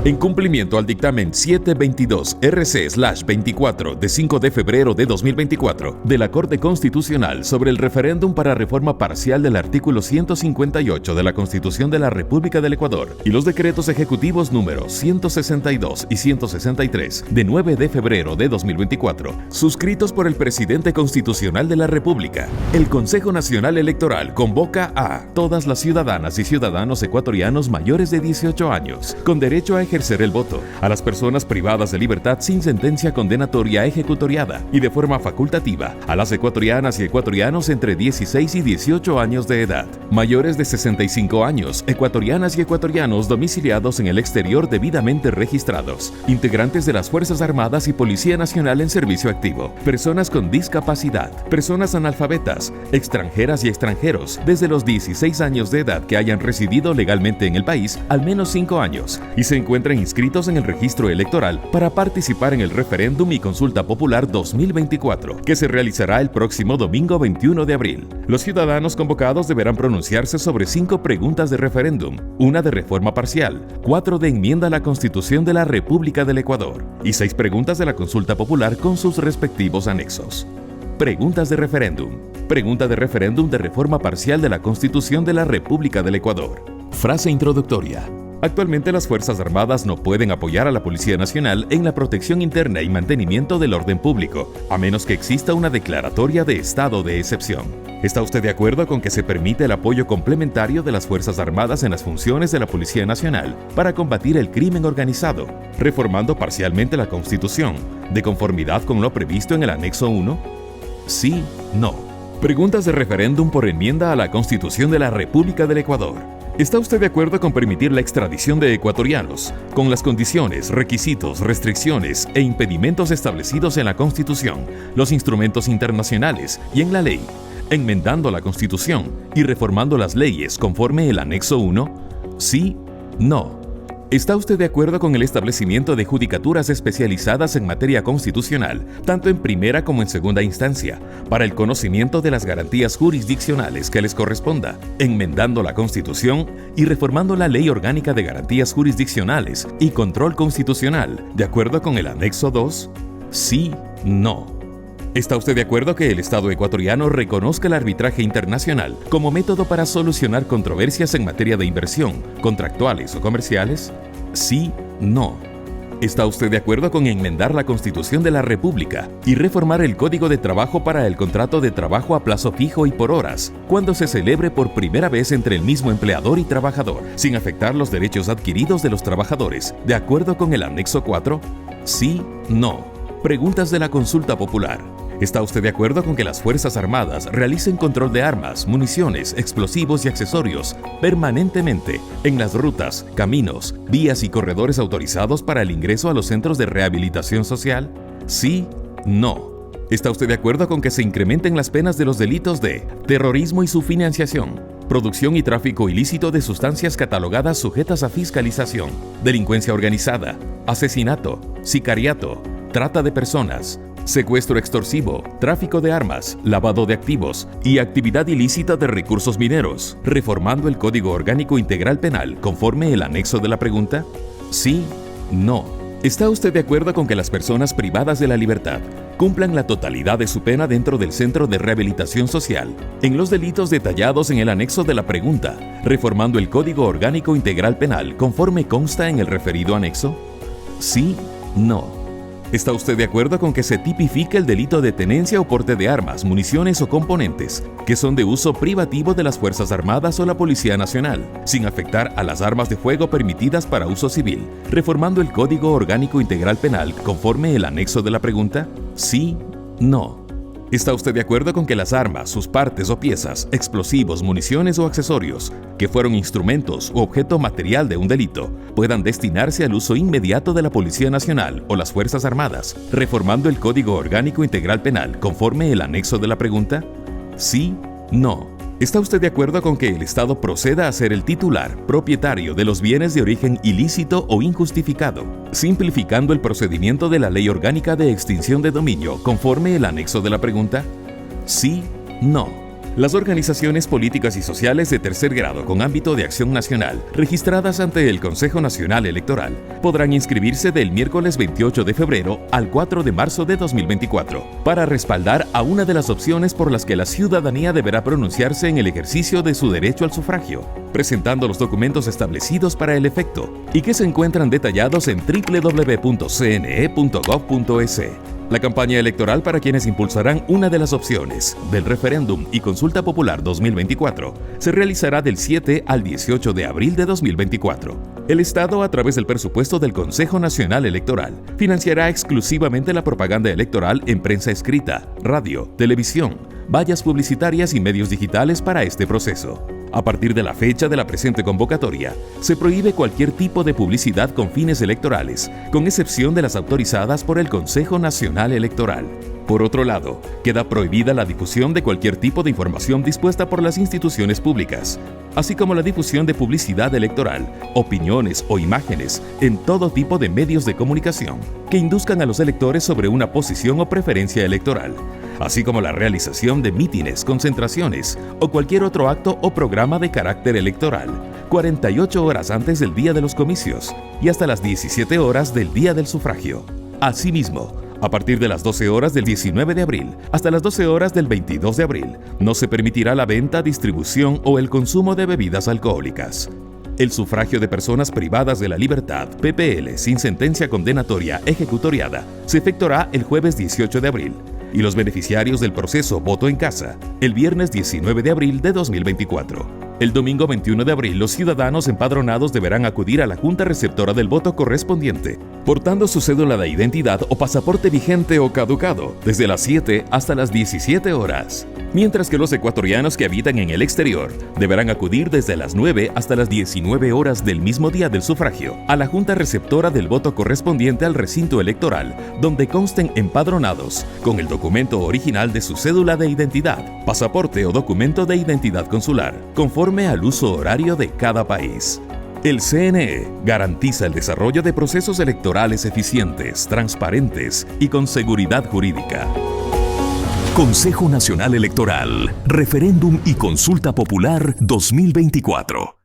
En cumplimiento al dictamen 722-RC/24 de 5 de febrero de 2024 de la Corte Constitucional sobre el referéndum para reforma parcial del artículo 158 de la Constitución de la República del Ecuador y los decretos ejecutivos números 162 y 163 de 9 de febrero de 2024, suscritos por el presidente constitucional de la República, el Consejo Nacional Electoral convoca a todas las ciudadanas y ciudadanos ecuatorianos mayores de 18 años con derecho a ejercer el voto, a las personas privadas de libertad sin sentencia condenatoria ejecutoriada y de forma facultativa, a las ecuatorianas y ecuatorianos entre 16 y 18 años de edad, mayores de 65 años, ecuatorianas y ecuatorianos domiciliados en el exterior debidamente registrados, integrantes de las Fuerzas Armadas y Policía Nacional en servicio activo, personas con discapacidad, personas analfabetas, extranjeras y extranjeros desde los 16 años de edad que hayan residido legalmente en el país al menos 5 años y se encuentren inscritos en el registro electoral para participar en el referéndum y consulta popular 2024, que se realizará el próximo domingo 21 de abril. Los ciudadanos convocados deberán pronunciarse sobre 5 preguntas de referéndum, una de reforma parcial, 4 de enmienda a la Constitución de la República del Ecuador y 6 preguntas de la consulta popular con sus respectivos anexos. Preguntas de referéndum. Pregunta de referéndum de reforma parcial de la Constitución de la República del Ecuador. Frase introductoria. Actualmente las Fuerzas Armadas no pueden apoyar a la Policía Nacional en la protección interna y mantenimiento del orden público, a menos que exista una declaratoria de estado de excepción. ¿Está usted de acuerdo con que se permite el apoyo complementario de las Fuerzas Armadas en las funciones de la Policía Nacional para combatir el crimen organizado, reformando parcialmente la Constitución, de conformidad con lo previsto en el anexo 1? Sí, no. Preguntas de referéndum por enmienda a la Constitución de la República del Ecuador. ¿Está usted de acuerdo con permitir la extradición de ecuatorianos, con las condiciones, requisitos, restricciones e impedimentos establecidos en la Constitución, los instrumentos internacionales y en la ley, enmendando la Constitución y reformando las leyes conforme el anexo 1? Sí, no. ¿Está usted de acuerdo con el establecimiento de judicaturas especializadas en materia constitucional, tanto en primera como en segunda instancia, para el conocimiento de las garantías jurisdiccionales que les corresponda, enmendando la Constitución y reformando la Ley Orgánica de Garantías Jurisdiccionales y Control Constitucional, de acuerdo con el anexo 2? Sí, no. ¿Está usted de acuerdo que el Estado ecuatoriano reconozca el arbitraje internacional como método para solucionar controversias en materia de inversión, contractuales o comerciales? Sí, no. ¿Está usted de acuerdo con enmendar la Constitución de la República y reformar el Código de Trabajo para el contrato de trabajo a plazo fijo y por horas, cuando se celebre por primera vez entre el mismo empleador y trabajador, sin afectar los derechos adquiridos de los trabajadores, de acuerdo con el anexo 4? Sí, no. Preguntas de la consulta popular. ¿Está usted de acuerdo con que las Fuerzas Armadas realicen control de armas, municiones, explosivos y accesorios permanentemente en las rutas, caminos, vías y corredores autorizados para el ingreso a los centros de rehabilitación social? Sí, no. ¿Está usted de acuerdo con que se incrementen las penas de los delitos de terrorismo y su financiación, producción y tráfico ilícito de sustancias catalogadas sujetas a fiscalización, delincuencia organizada, asesinato, sicariato, trata de personas, secuestro extorsivo, tráfico de armas, lavado de activos y actividad ilícita de recursos mineros, reformando el Código Orgánico Integral Penal conforme el anexo de la pregunta? Sí, no. ¿Está usted de acuerdo con que las personas privadas de la libertad cumplan la totalidad de su pena dentro del Centro de Rehabilitación Social en los delitos detallados en el anexo de la pregunta, reformando el Código Orgánico Integral Penal conforme consta en el referido anexo? Sí, no. ¿Está usted de acuerdo con que se tipifique el delito de tenencia o porte de armas, municiones o componentes que son de uso privativo de las Fuerzas Armadas o la Policía Nacional, sin afectar a las armas de fuego permitidas para uso civil, reformando el Código Orgánico Integral Penal conforme el anexo de la pregunta? Sí, no. ¿Está usted de acuerdo con que las armas, sus partes o piezas, explosivos, municiones o accesorios, que fueron instrumentos u objeto material de un delito, puedan destinarse al uso inmediato de la Policía Nacional o las Fuerzas Armadas, reformando el Código Orgánico Integral Penal conforme el anexo de la pregunta? Sí, no. ¿Está usted de acuerdo con que el Estado proceda a ser el titular, propietario de los bienes de origen ilícito o injustificado, simplificando el procedimiento de la Ley Orgánica de Extinción de Dominio conforme el anexo de la pregunta? Sí, no. Las organizaciones políticas y sociales de tercer grado con ámbito de acción nacional, registradas ante el Consejo Nacional Electoral, podrán inscribirse del miércoles 28 de febrero al 4 de marzo de 2024 para respaldar a una de las opciones por las que la ciudadanía deberá pronunciarse en el ejercicio de su derecho al sufragio, presentando los documentos establecidos para el efecto y que se encuentran detallados en www.cne.gov.es. La campaña electoral para quienes impulsarán una de las opciones del referéndum y consulta popular 2024 se realizará del 7 al 18 de abril de 2024. El Estado, a través del presupuesto del Consejo Nacional Electoral, financiará exclusivamente la propaganda electoral en prensa escrita, radio, televisión, vallas publicitarias y medios digitales para este proceso. A partir de la fecha de la presente convocatoria, se prohíbe cualquier tipo de publicidad con fines electorales, con excepción de las autorizadas por el Consejo Nacional Electoral. Por otro lado, queda prohibida la difusión de cualquier tipo de información dispuesta por las instituciones públicas, así como la difusión de publicidad electoral, opiniones o imágenes en todo tipo de medios de comunicación que induzcan a los electores sobre una posición o preferencia electoral, así como la realización de mítines, concentraciones o cualquier otro acto o programa de carácter electoral, 48 horas antes del día de los comicios y hasta las 17 horas del día del sufragio. Asimismo, a partir de las 12 horas del 19 de abril hasta las 12 horas del 22 de abril, no se permitirá la venta, distribución o el consumo de bebidas alcohólicas. El sufragio de personas privadas de la libertad, PPL, sin sentencia condenatoria ejecutoriada, se efectuará el jueves 18 de abril y los beneficiarios del proceso Voto en Casa, el viernes 19 de abril de 2024. El domingo 21 de abril, los ciudadanos empadronados deberán acudir a la junta receptora del voto correspondiente, portando su cédula de identidad o pasaporte vigente o caducado, desde las 7 hasta las 17 horas. Mientras que los ecuatorianos que habitan en el exterior deberán acudir desde las 9 hasta las 19 horas del mismo día del sufragio a la junta receptora del voto correspondiente al recinto electoral, donde consten empadronados con el documento original de su cédula de identidad, pasaporte o documento de identidad consular, conforme al uso horario de cada país. El CNE garantiza el desarrollo de procesos electorales eficientes, transparentes y con seguridad jurídica. Consejo Nacional Electoral, Referéndum y Consulta Popular 2024.